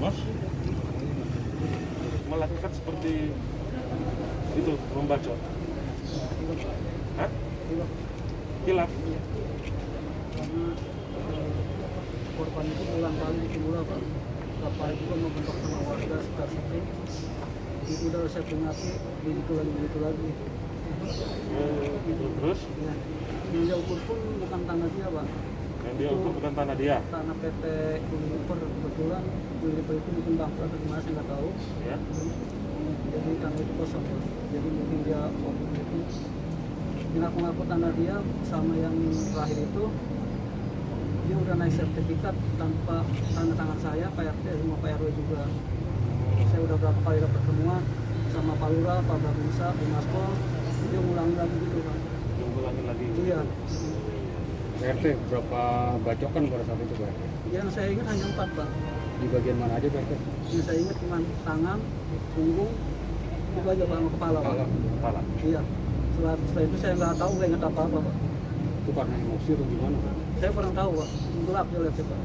Mas melakukan seperti itu, membacot. Hah? Hilaf. Korban itu ulang kali dikubur Pak. Bapak itu kan membentuk sama warga sekitar situ. Itu udah saya peringati, begitu lagi. Terus? Ya. Yang dia ukur pun bukan tanah dia Pak. Yang dia ukur bukan tanah dia? Tanah PT Unilever, kebetulan Unilever itu bikin bangkrut atau gimana saya nggak tahu. Ya. Jadi tanah itu kosong Pak. Jadi mungkin dia waktu itu ngaku-ngaku tanah dia sama yang terakhir itu dia udah naik sertifikat tanpa tanda tangan saya, Pak RT sama Pak RW juga. Saya udah berapa kali dapat pertemuan sama Pak Lurah, Pak Babinsa, Pak Maspol, dia ngulangi lagi gitu Pak. Dia ngulangin lagi? Iya. RT berapa bacokan pada saat itu Pak? Yang saya ingat hanya 4 Pak. Di bagian mana aja Pak? Yang saya ingat cuma tangan, punggung, itu aja Pak, sama kepala Pak. Kepala? Iya. Setelah itu saya nggak tahu, nggak ingat apa-apa Pak. Itu karena emosi atau gimana Pak? Saya kurang tahu Pak, gelap saya lihat Pak.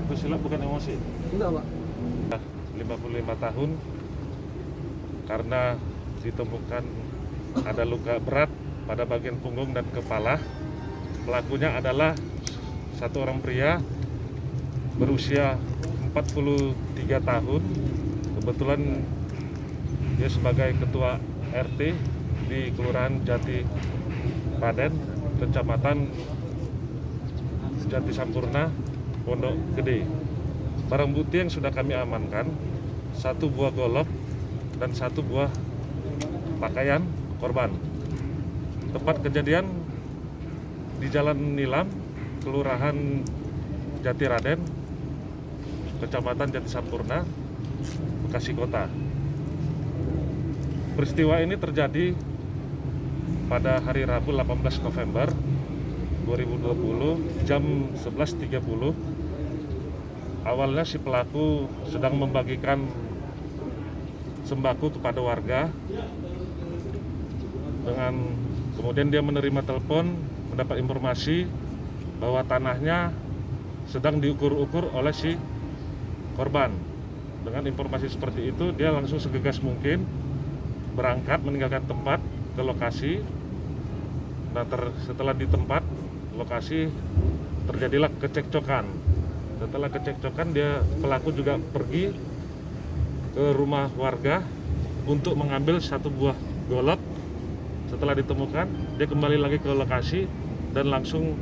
Itu silap bukan emosi? Enggak Pak. 55 tahun karena ditemukan ada luka berat pada bagian punggung dan kepala. Pelakunya adalah satu orang pria berusia 43 tahun. Kebetulan dia sebagai ketua RT di Kelurahan Jati Paden, Kecamatan Jati Sampurna, Pondok Gede. Barang bukti yang sudah kami amankan, 1 buah golok dan 1 buah pakaian korban. Tempat kejadian di Jalan Nilam, Kelurahan Jati Raden, Kecamatan Jati Sampurna, Bekasi Kota. Peristiwa ini terjadi pada hari Rabu 18 November 2020 jam 11.30. Awalnya si pelaku sedang membagikan sembako kepada warga. Kemudian dia menerima telepon, mendapat informasi bahwa tanahnya sedang diukur-ukur oleh si korban. Dengan informasi seperti itu, dia langsung segegas mungkin berangkat meninggalkan tempat ke lokasi. Nah, setelah di tempat lokasi terjadilah kecekcokan. Setelah kecekcokan, pelaku juga pergi ke rumah warga untuk mengambil 1 buah golok. Setelah ditemukan, dia kembali lagi ke lokasi dan langsung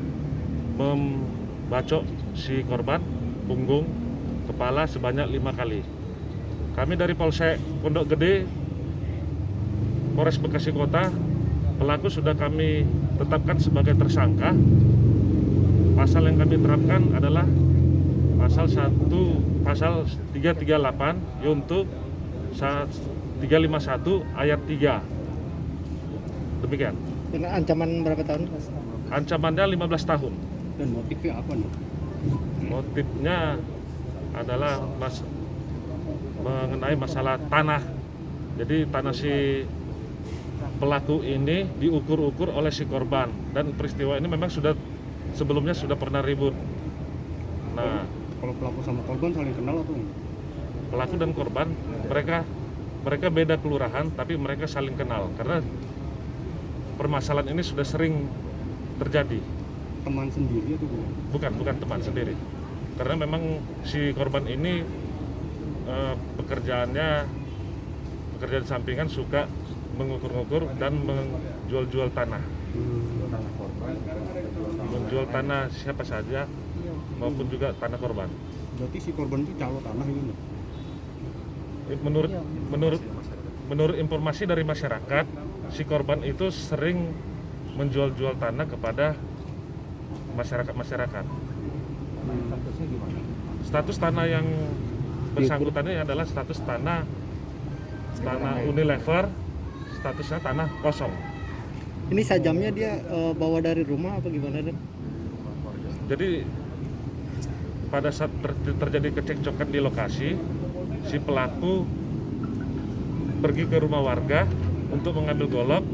membacok si korban punggung, kepala sebanyak 5 kali. Kami dari Polsek Pondok Gede, Polres Bekasi Kota, pelaku sudah kami tetapkan sebagai tersangka. Pasal yang kami terapkan adalah pasal 338 Yuntuh 351 ayat 3. Demikian. Dengan ancaman berapa tahun? Ancamannya 15 tahun. Dan motifnya apa nih? Motifnya adalah mengenai masalah tanah. Jadi tanah si pelaku ini diukur-ukur oleh si korban, dan peristiwa ini memang sebelumnya sudah pernah ribut. Nah, kalau pelaku sama korban saling kenal atau enggak? Pelaku dan korban mereka beda kelurahan, tapi mereka saling kenal karena permasalahan ini sudah sering terjadi. Teman sendiri atau bukan? Bukan teman sendiri. Karena memang si korban ini pekerjaan sampingan suka mengukur-ukur dan menjual-jual tanah. Menjual tanah siapa saja maupun juga tanah korban. Berarti si korban itu calo tanah ini? Menurut informasi dari masyarakat, si korban itu sering menjual-jual tanah kepada masyarakat. Statusnya gimana? Status tanah yang bersangkutan ini adalah status tanah Unilever, statusnya tanah kosong. Ini sajamnya dia bawa dari rumah apa gimana Dan? Jadi pada saat terjadi kecekcokan di lokasi, si pelaku pergi ke rumah warga untuk mengambil golok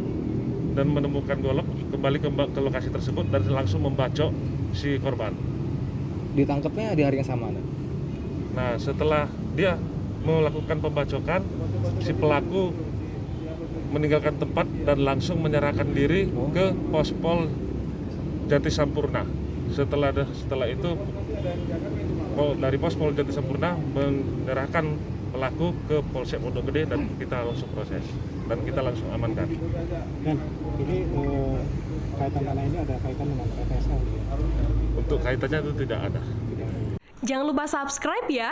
dan menemukan golok, kembali ke lokasi tersebut dan langsung membacok si korban. Ditangkapnya di hari yang sama Dan? Nah, setelah dia melakukan pembacokan, si pelaku meninggalkan tempat dan langsung menyerahkan diri ke Pospol Jati Sampurna. Setelah itu dari Pospol Jati Sampurna menyerahkan pelaku ke Polsek Pondok Gede dan kita langsung proses dan kita langsung amankan. Dan ini kaitan tanah ini ada kaitan dengan PPSL? Untuk kaitannya itu tidak ada. Jangan lupa subscribe ya.